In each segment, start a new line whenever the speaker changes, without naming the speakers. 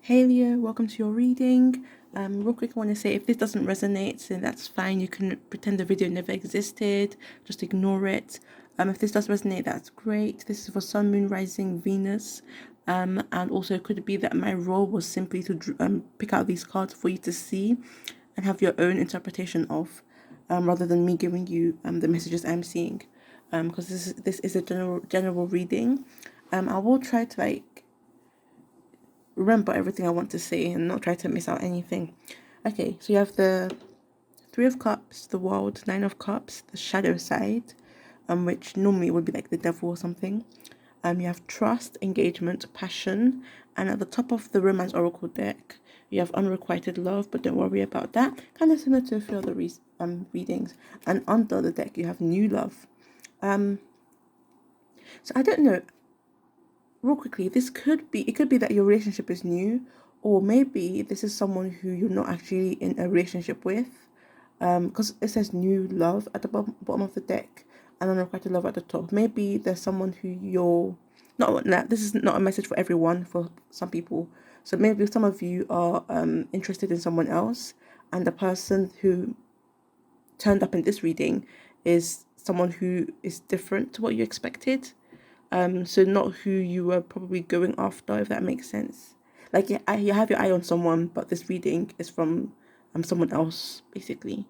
Hey Leo, welcome to your reading. Real quick, I want to say if this doesn't resonate, then that's fine. You can pretend the video never existed, just ignore it. If this does resonate, that's great. This is for Sun, Moon, Rising, Venus. And also it could be that my role was simply to pick out these cards for you to see and have your own interpretation of, rather than me giving you the messages I'm seeing. Because this is a general reading. I will try to remember everything I want to say and not try to miss out anything. Okay, so you have the Three of Cups, the World, Nine of Cups, the shadow side, which normally would be like the devil or something. You have trust, engagement, passion, and at the top of the Romance Oracle deck, you have unrequited love, but don't worry about that. Kind of similar to a few other readings. And under the deck, you have new love. So I don't know. Real quickly, it could be that your relationship is new, or maybe this is someone who you're not actually in a relationship with. Because it says new love at the bottom of the deck and unrequited love at the top. Maybe there's someone who you're not. This is not a message for everyone. For some people, so maybe some of you are interested in someone else, and the person who turned up in this reading is someone who is different to what you expected. So not who you were probably going after, if that makes sense. Like you have your eye on someone, but this reading is from someone else, basically,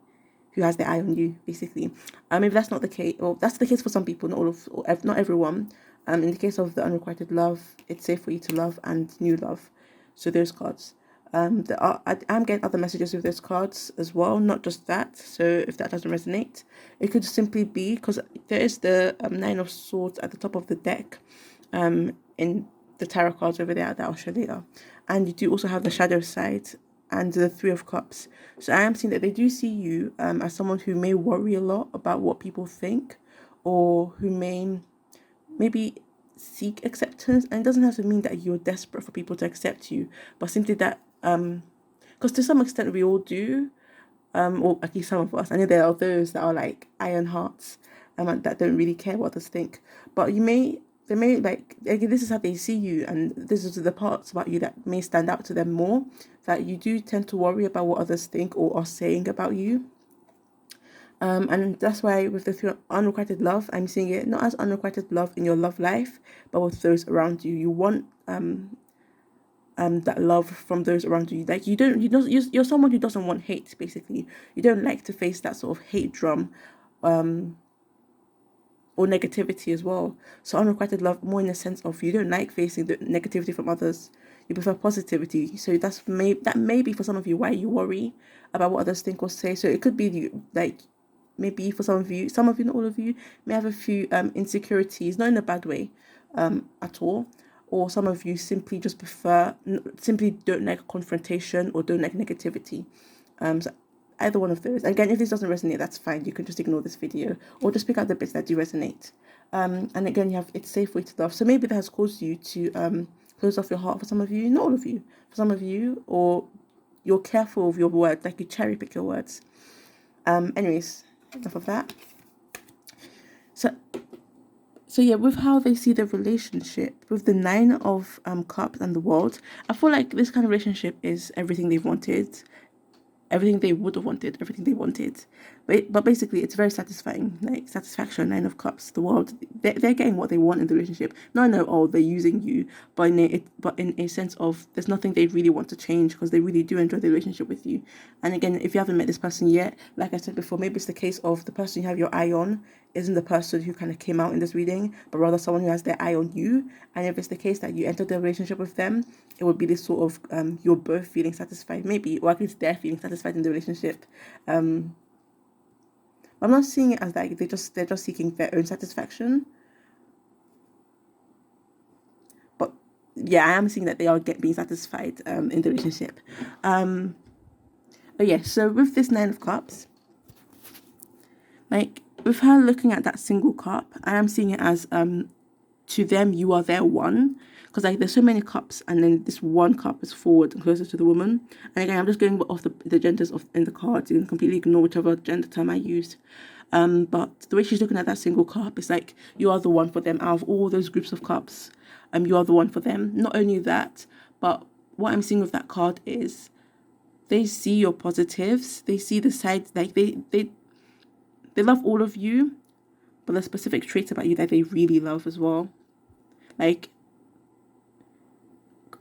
who has their eye on you, basically. If that's not the case, or that's the case for some people, not all of, or not everyone. In the case of the unrequited love, it's safe for you to love and new love. So those cards. I'm getting other messages with those cards as well, not just that. So if that doesn't resonate, it could simply be because there is the Nine of Swords at the top of the deck, in the tarot cards over there that I'll show later, and you do also have the shadow side and the Three of Cups. So I am seeing that they do see you as someone who may worry a lot about what people think, or who may maybe seek acceptance. And it doesn't have to mean that you're desperate for people to accept you, but simply that because to some extent we all do, or at least some of us. I know there are those that are like iron hearts, that don't really care what others think. But they may like, again, this is how they see you, and this is the parts about you that may stand out to them more. That you do tend to worry about what others think or are saying about you. And that's why with the unrequited love, I'm seeing it not as unrequited love in your love life, but with those around you. You want that love from those around you. Like you're someone who doesn't want hate, basically. You don't like to face that sort of hate drum, or negativity as well. So unrequited love more in the sense of you don't like facing the negativity from others. You prefer positivity. So that may be for some of you why you worry about what others think or say. So it could be like maybe for some of you, not all of you, may have a few insecurities, not in a bad way, at all. Or some of you simply just simply don't like confrontation or don't like negativity. So either one of those. Again, if this doesn't resonate, that's fine. You can just ignore this video or just pick out the bits that do resonate. And again, you have it's safe way to love. So maybe that has caused you to close off your heart for some of you, not all of you. For some of you, or you're careful of your words, like you cherry pick your words. Anyways, enough of that. So yeah, with how they see the relationship, with the Nine of Cups and the World, I feel like this kind of relationship is everything they've wanted, everything they would have wanted, everything they wanted. But basically, it's very satisfying, like satisfaction, Nine of Cups, the World. They're getting what they want in the relationship. Not know, oh, they're using you, but in a sense of there's nothing they really want to change because they really do enjoy the relationship with you. And again, if you haven't met this person yet, like I said before, maybe it's the case of the person you have your eye on isn't the person who kind of came out in this reading, but rather someone who has their eye on you. And if it's the case that you entered the relationship with them, it would be this sort of you're both feeling satisfied, maybe, or at least they're feeling satisfied in the relationship. I'm not seeing it as like they're just seeking their own satisfaction. But yeah, I am seeing that they are being satisfied in the relationship. But yeah, so with this Nine of Cups, like with her looking at that single cup, I am seeing it as to them you are their one, because like there's so many cups and then this one cup is forward and closer to the woman. And again, I'm just going off the genders of in the cards. You can completely ignore whichever gender term I used. But the way she's looking at that single cup is like you are the one for them out of all those groups of cups. You are the one for them. Not only that, but what I'm seeing with that card is they see your positives. They see the sides, like they love all of you, but there's specific traits about you that they really love as well. Like,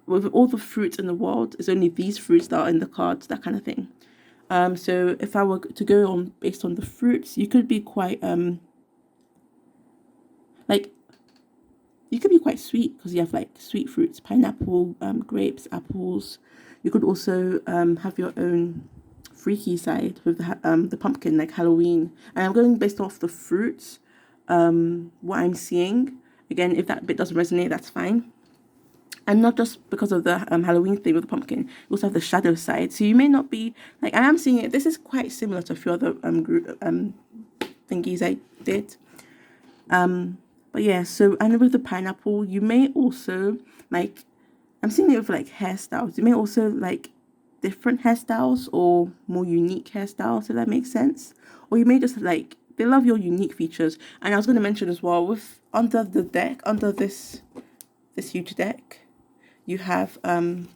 with all the fruits in the world, it's only these fruits that are in the cards, that kind of thing. So if I were to go on based on the fruits, you could be quite like you could be quite sweet because you have like sweet fruits, pineapple, grapes, apples. You could also have your own freaky side with the pumpkin, like Halloween. And I'm going based off the fruits, what I'm seeing. Again, if that bit doesn't resonate, that's fine. And not just because of the Halloween thing with the pumpkin, you also have the shadow side. So you may not be like, I am seeing it. This is quite similar to a few other group thingies I did. But yeah, so and with the pineapple, you may also like, I'm seeing it with like hairstyles. You may also like different hairstyles or more unique hairstyles, if that makes sense. Or you may just like, they love your unique features. And I was going to mention as well, with under the deck, under this huge deck, you have the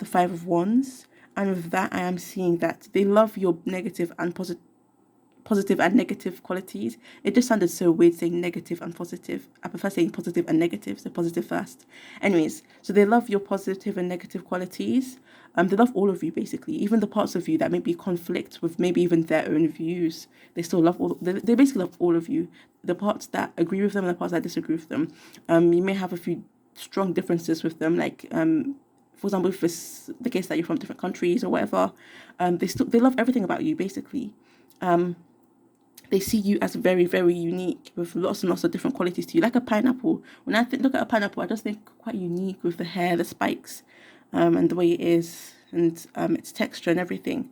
Five of Wands. And with that, I am seeing that they love your negative and positive and negative qualities. It just sounded so weird saying negative and positive. I prefer saying positive and negative, so positive first. Anyways, so they love your positive and negative qualities. They love all of you basically, even the parts of you that maybe conflict with maybe even their own views. They still love all. They basically love all of you. The parts that agree with them and the parts that disagree with them. You may have a few strong differences with them, like for example, if it's the case that you're from different countries or whatever, they love everything about you basically. They see you as very, very unique with lots and lots of different qualities to you, like a pineapple. When I look at a pineapple, I just think quite unique with the hair, the spikes, and the way it is, and its texture and everything.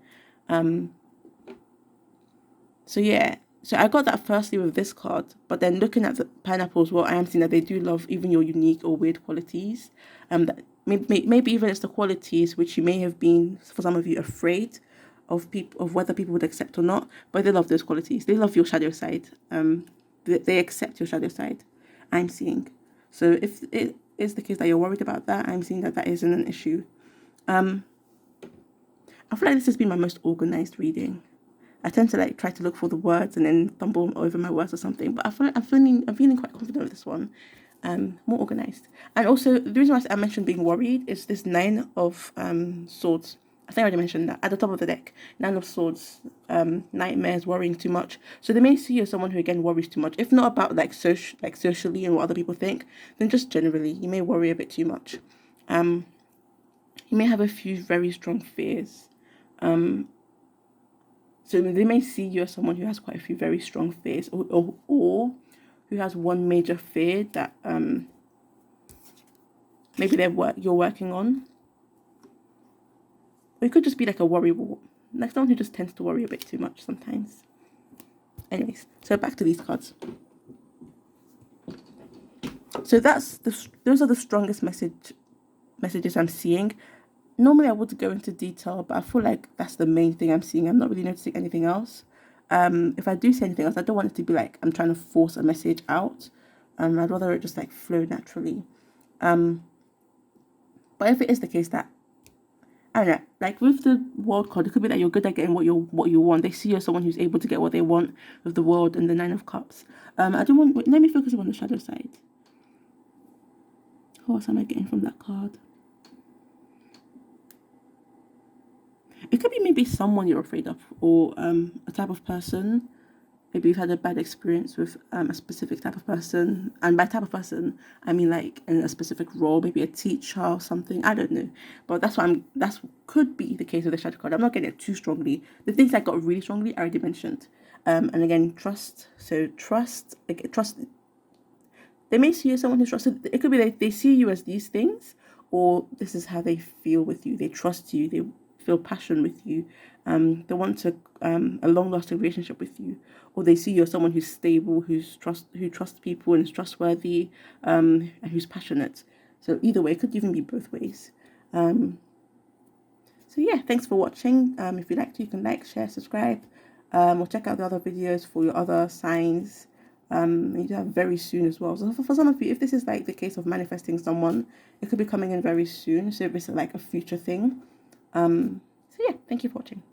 So yeah, so I got that firstly with this card, but then looking at the pineapples, well, I am seeing that they do love even your unique or weird qualities. That maybe even it's the qualities which you may have been, for some of you, afraid of people, of whether people would accept or not, but they love those qualities. They love your shadow side. They accept your shadow side. I'm seeing. So if it is the case that you're worried about that, I'm seeing that that isn't an issue. I feel like this has been my most organized reading. I tend to like try to look for the words and then stumble over my words or something. But I'm feeling quite confident with this one. More organized. And also the reason why I mentioned being worried is this Nine of Swords. I think I already mentioned that at the top of the deck. Nine of Swords, nightmares, worrying too much. So they may see you as someone who again worries too much. If not about like socially and what other people think, then just generally you may worry a bit too much. You may have a few very strong fears. So they may see you as someone who has quite a few very strong fears, or who has one major fear that maybe you're working on. Or it could just be like a worry wall, like someone who just tends to worry a bit too much sometimes. Anyways, so back to these cards. So those are the strongest messages I'm seeing. Normally I would go into detail, but I feel like that's the main thing I'm seeing. I'm not really noticing anything else. If I do say anything else, I don't want it to be like I'm trying to force a message out. I'd rather it just like flow naturally. But if it is the case that, I don't know, like with the world card, it could be that you're good at getting what you want. They see you as someone who's able to get what they want with the world and the Nine of Cups. Let me focus on the shadow side. What else am I getting from that card? It could be maybe someone you're afraid of, or a type of person. Maybe you've had a bad experience with a specific type of person. And by type of person, I mean like in a specific role, maybe a teacher or something. I don't know. But that's could be the case with the shadow card. I'm not getting it too strongly. The things I got really strongly, I already mentioned. And again, trust. So trust. They may see you as someone who's trusted. It could be they see you as these things, or this is how they feel with you. They trust you. They feel passion with you. They want a long-lasting relationship with you, or they see you as someone who's stable, who trusts people and is trustworthy, and who's passionate. So either way, it could even be both ways. So yeah, thanks for watching. If you liked, you can like, share, subscribe, or check out the other videos for your other signs. You do have very soon as well. So for some of you, if this is like the case of manifesting someone, it could be coming in very soon. So if it's like a future thing. So yeah, thank you for watching.